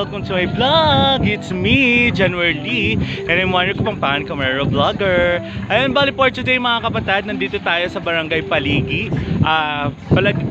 welcome to my vlog. It's me, January Lee, and I'm Juan Kapampangan, Camero Vlogger. Ayun, bali for today mga kapatid, nandito tayo sa Barangay Paligi.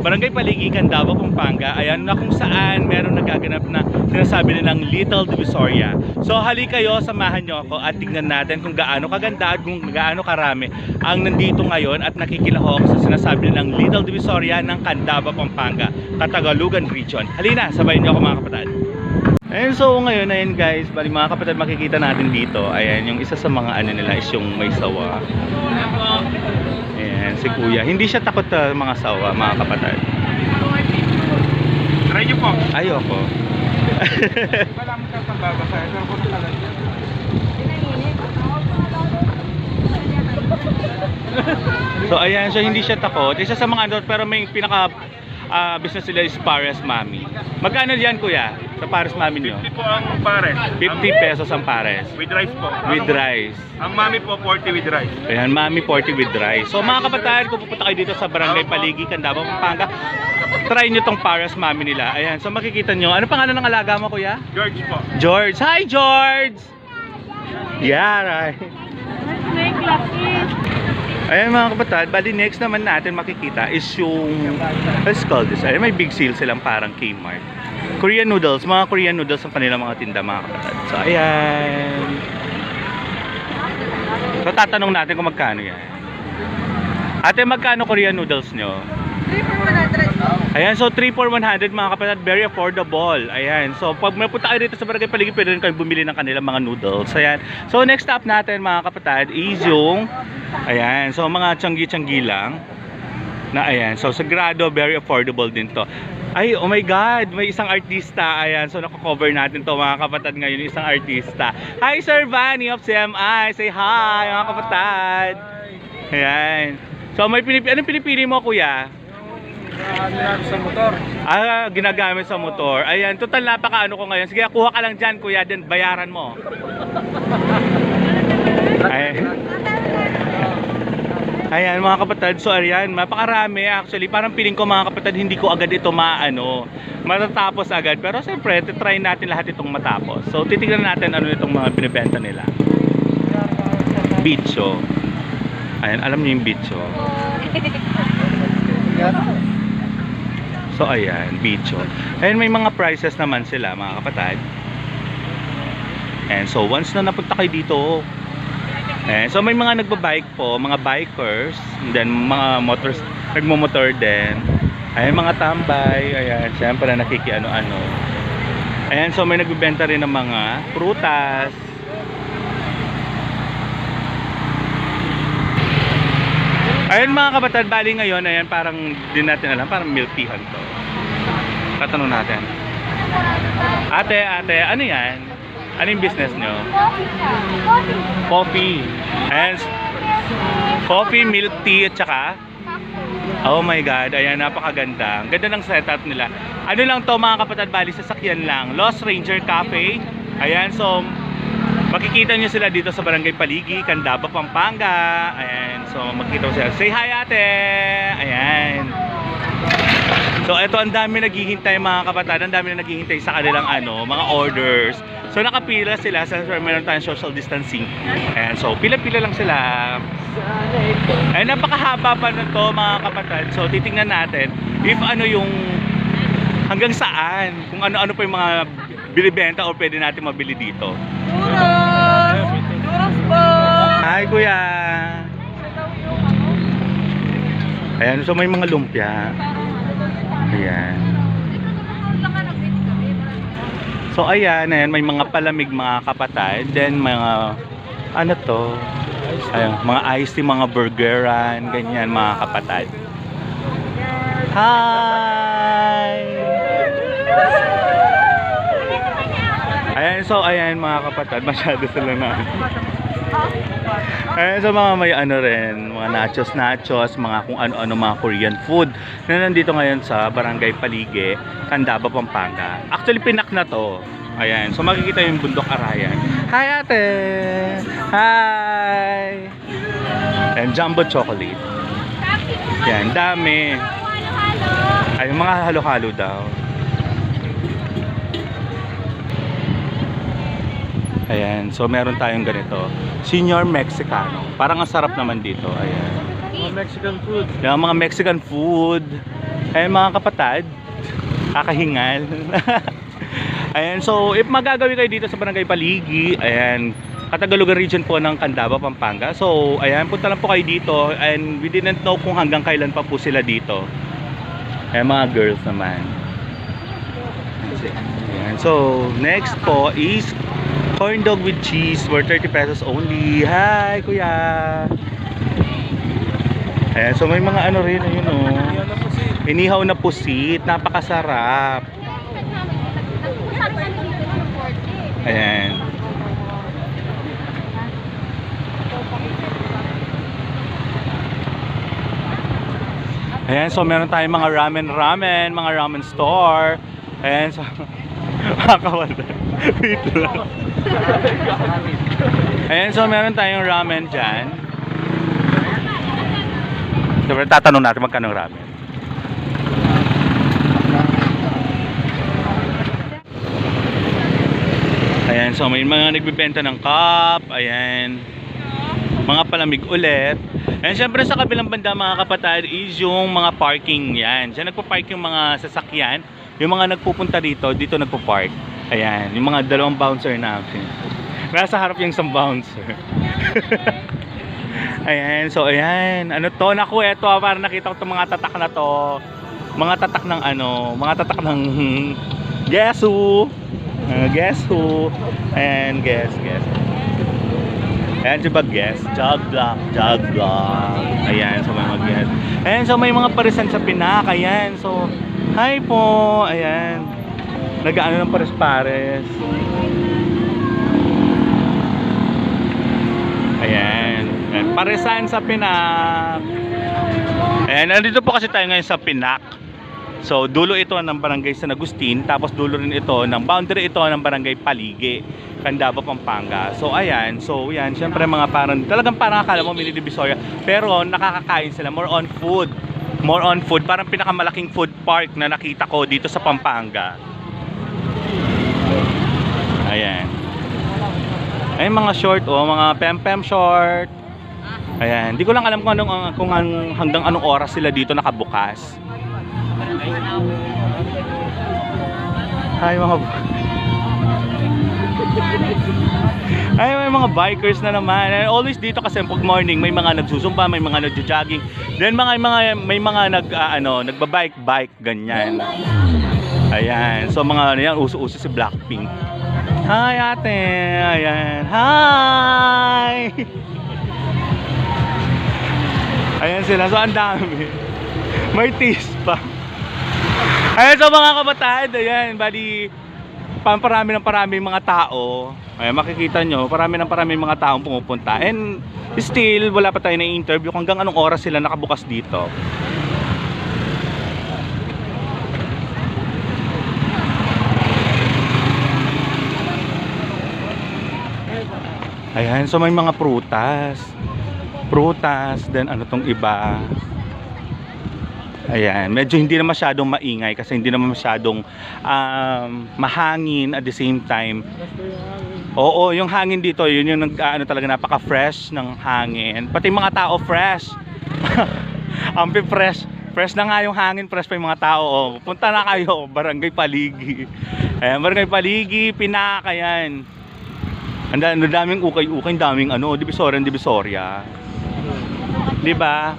Barangay Paligi, Candaba, Pampanga. Ayan na kung saan meron nagaganap na sinasabi nilang Little Divisoria. So hali kayo, samahan nyo ako at tignan natin kung gaano kaganda at kung gaano karami ang nandito ngayon at nakikilahok sa sinasabi nilang Little Divisoria ng Candaba, Pampanga, Catagalugan Region. Halina, sabayin nyo ako mga kapatid. Ayun, so ngayon, ayun guys, bali mga kapatid, makikita natin dito, ayan, yung isa sa mga ano nila is yung may sawa. Ayan, si kuya, hindi siya takot sa mga sawa, mga kapatid. Try nyo po. Ayoko. Wala mo sa pambabasa, pero kung talaga niya. So ayan, so hindi siya takot. Isa sa mga ano, pero may pinaka business nila is Pares Mami. Magkano yan kuya? Sa Pares Mami nyo? 50 po ang pares. 50 pesos ang Pares. With rice po. With rice. Ang mami po 40 with rice. Ayan, Mami 40 with rice. So mga kapatid, kung pupunta kayo dito sa Barangay Paligi, Candaba, Pampanga, try nyo tong Pares Mami nila. Ayan, so makikita nyo. Ano pangalan ng alaga mo kuya? George po. George. Hi George! Yeah, right. Ayan mga kapatid, bali next naman natin makikita is yung, let's call this, ayan, may big sale silang parang Kmart. Korean noodles, mga Korean noodles ang kanilang mga tinda mga kapatid. So ayan. So tatanong natin kung magkano yan. Ate, magkano Korean noodles nyo? 3 for 100. Ayan, so 3 for 100 mga kapatid, very affordable. Ayan, so pag may punta kayo dito sa Barangay Paligi, pwede rin kayo bumili ng kanilang mga noodles. Ayan, so next stop natin mga kapatid is yung, ayan, so mga tiyanggi-tiyanggi lang. Na ayan, so sagrado, very affordable din to. Ay, oh my God, may isang artista. Ayan, so nako-cover natin to mga kapatid ngayon, isang artista. Hi Sir Vanny of CMI, say hi mga kapatid. Ayan, so may anong pinipili mo kuya? Sa motor. Ginagamit sa motor. Ayan, total napaka-ano ko ngayon. Sige, kuha ka lang dyan, kuya, din bayaran mo. Ayan, mga kapatid. So, ayan, mapakarami. Actually, parang piling ko mga kapatid, hindi ko agad ito matatapos agad. Pero, siyempre, try natin lahat itong matapos. So, titignan natin ano itong mga binibenta nila. Bicho. Ayan, alam niyo yung bicho. So ayan, bicho. Ayan, may mga prices naman sila mga kapatid. And so once na napunta kayo dito, and so may mga nagbabike po, mga bikers, and then mga nagmo-motor din. Ayan, mga tambay, ayan, syempre nakikiano-ano. Ayan, so may nagbebenta rin ng mga prutas. Ayun mga kapatid, bali ngayon, ayan, parang din natin alam, parang milk teahan to. Tatanong natin. Ate, ano yan? Ano yung business nyo? Coffee. Ayan, coffee, milk tea, at saka? Oh my God, ayan, napakaganda. Ang ganda ng setup nila. Ano lang to mga kapatid, bali sasakyan lang. Lost Ranger Cafe. Ayan, so makikita nyo sila dito sa Barangay Paligi, Candaba, Pampanga. Ayan, so makikita mo sila. Say hi ate! Ayan. So ito, ang dami naghihintay mga kapatid, ang dami na naghihintay sa kanilang mga orders. So nakapila sila, sa meron tayong social distancing. Ayan, so pila-pila lang sila. Ayan, napakahaba pa na to mga kapatid. So titingnan natin if ano yung hanggang saan, kung ano-ano pa yung mga binibenta o pwede natin mabili dito. Duros po! Hi kuya! Ayan, so may mga lumpia. Ayan. So ayan, may mga palamig mga kapatid. Then mga, ano to? Ayan, mga iced tea, mga burgeran, ganyan mga kapatid. Hi! Ayan, so ayan mga kapatid, masyado sila na. Ayan, so mga may rin, mga nachos, mga kung ano-ano, mga Korean food na nandito ngayon sa Barangay Paligi, Candaba, Pampanga. Actually, pinak na to. Ayan, so makikita yung bundok Arayan. Hi ate! Hi! And jumbo chocolate. Yan, dami. Ay, mga halo-halo daw. Ayan, so meron tayong ganito. Senior Mexicano. Parang ang sarap naman dito. Ayan. Mga Mexican food. Yung mga Mexican food. Ayan mga kapatid. Kakahingal. Ayan, so if magagawin kayo dito sa Barangay Paligi, ayan, Catagalugan region po ng Candaba, Pampanga. So, ayan, punta lang po kayo dito. And we didn't know kung hanggang kailan pa po sila dito. Ayan, mga girls naman. Ayan, so, next po is corn dog with cheese for 30 pesos only. Hi, kuya! Ayan, so may mga ano rin, ayun o. Yan na po si. Inihaw na pusit, napakasarap. Ayan. Ayan, so meron tayong mga mga ramen store. Ayan, so makakawala. Wait lang. Ayan, so meron tayong ramen dyan. So, tatanong natin magkano ramen. Ayan, so may mga nagbibenta ng cup. Ayan, mga palamig ulit. And syempre sa kabilang banda mga kapatid is yung mga parking yan. Diyan nagpo-park yung mga sasakyan. Yung mga nagpupunta dito nagpo-park. Ayan, yung mga dalawang bouncer natin. Nasa harap yung isang bouncer. Ayan, so ayan. Ano to? Naku, eto para nakita ko itong mga tatak na to. Mga tatak ng ano, mga tatak ng guess who? Guess who? Ayan, guess. Ayan, diba guess? Jog block. Ayan, so may mag-guess. Ayan, so may mga parisan sa Pinak. Ayan, so hi po. Ayan, nag-ano ng pares-pares. Ayan, parisan sa Pinak. Ayan, nandito po kasi tayo ngayon sa Pinak. So, dulo ito ng Barangay San Agustin, tapos dulo rin ito ng boundary ito ng Barangay Paligi, Candaba, Pampanga. So, ayan. So, yan. Siyempre, mga talagang parang akala mo mini Divisoria. Pero, nakakakain sila. More on food. Parang pinakamalaking food park na nakita ko dito sa Pampanga. Ayan. Ayan, mga short, mga pem-pem short. Ayan. Hindi ko lang alam kung hanggang anong oras sila dito nakabukas. Ay may mga bikers na naman. And always dito kasi pag morning may mga nagsusumpa, may mga nagjo-jogging. Then may mga nagbabike ganyan. Ayan. So mga ano yan, uso-uso si Blackpink. Hi ate. Ayan. Hi. Ayan sila. So ang dami. May tease pa. Ayan, so mga kabataan, ayan, bali parami mga tao. Ayan, makikita nyo, parami mga taong pumupunta. And still, wala pa tayo na interview kung hanggang anong oras sila nakabukas dito. Ayan, so may mga prutas, then ano tong iba. Ayan, medyo hindi na masyadong maingay kasi hindi naman masyadong mahangin at the same time. Oo, yung hangin dito, yun yung talaga napaka-fresh ng hangin. Pati mga tao fresh. Ampi fresh. Fresh na nga yung hangin, fresh pa yung mga tao. Oh, punta na kayo, Barangay Paligi. Ayan, Barangay Paligi, Pinak, ayan. Ang daming ukay-ukay, daming Divisoria. Diba?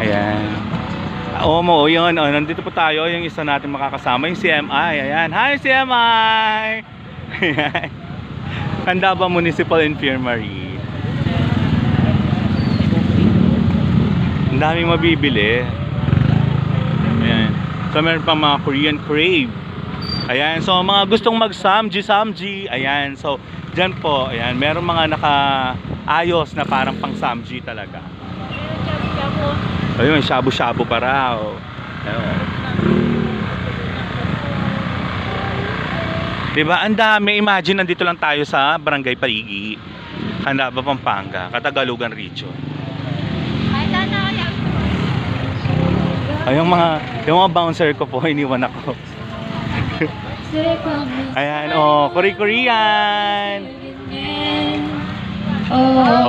Ayan. Yun. Nandito po tayo. Yung isa natin makakasama, yung CMI. Ayan. Hi, CMI! Ayan. Candaba Municipal Infirmary. Ang daming mabibili. Ayan. So, meron pa mga Korean crave. Ayan. So, mga gustong mag-samji. Ayan. So, dyan po. Ayan. Meron mga naka-ayos na parang pang-samji talaga. Ayun, shabu-shabu pa raw. Diba? Ang dami. Imagine, nandito lang tayo sa Barangay Paligi, Candaba, Pampanga, Catagalugan region. Ay, yung mga bouncer ko po, iniwan ako. Ayan, oh, Korean.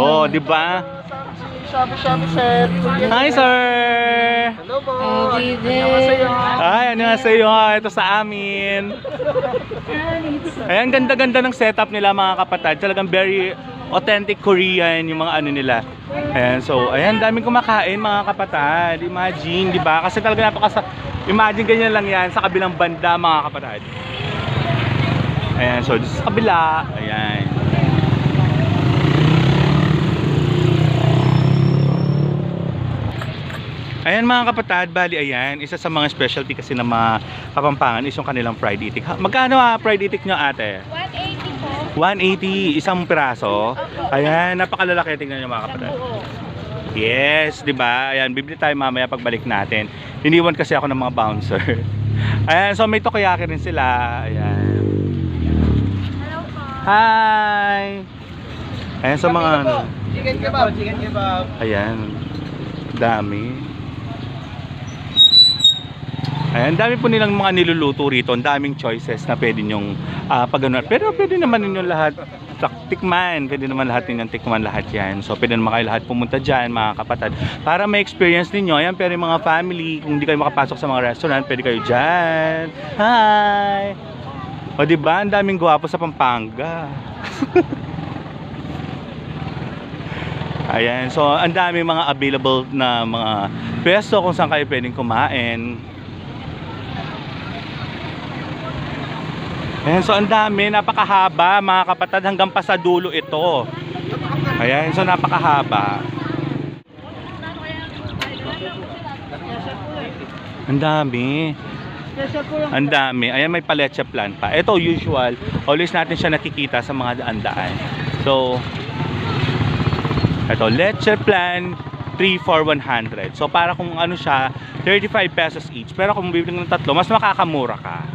Oh, di ba? Shopee sir. Hi, sir. Hello po. Annyeonghaseyo. Ay, ano nga sa'yo? Ito sa amin. Ayan, ganda-ganda ng setup nila mga kapatid. Talagang very authentic Korean yung mga ano nila. Ayan, so, ayan, daming kumakain mga kapatid. Imagine, di ba? Kasi talaga imagine ganyan lang yan sa kabilang banda mga kapatid. Ayan, so, dito sa kabila. Ayan. Ayan mga kapatid, bali ayan, isa sa mga specialty kasi ng mga Kapampangan is yung kanilang fried itik. Magkano fried itik nyo ate? 180 po. 180, isang piraso. Ayan, napakalalaki, tingnan nyo mga kapatid. Yes, di ba? Ayan, bibili tayo mamaya pagbalik natin. Iniwan kasi ako ng mga bouncer. Ayan, so may takoyaki rin sila. Ayan. Hello po. Hi! Ayan, so mga ano. Chicken kebab. Ayan, dami. Ayan, dami po nilang mga niluluto rito. Ang daming choices na pwede nyong pagganuan. Pero pwede naman ninyong lahat tikman. Pwede naman lahat ninyong tikman lahat yan. So pwede naman kayo lahat pumunta dyan mga kapatid. Para may experience ninyo. Ayan, pero yung mga family, kung hindi kayo makapasok sa mga restaurant, pwede kayo dyan. Hi! O diba, ang daming gwapo sa Pampanga. Ayan, so ang daming mga available na mga pwesto kung saan kayo pwedeng kumain. Ayan, so ang dami, napakahaba mga kapatid, hanggang pa sa dulo ito. Ayan, so napakahaba. Ang dami. Ang dami. Ayan, may paleche plan pa. Ito usual, always natin siya nakikita sa mga daan-daan. So, ito, leche plan 3 for 100. So para kung ano siya, 35 pesos each. Pero kung bibili ng tatlo, mas makakamura ka.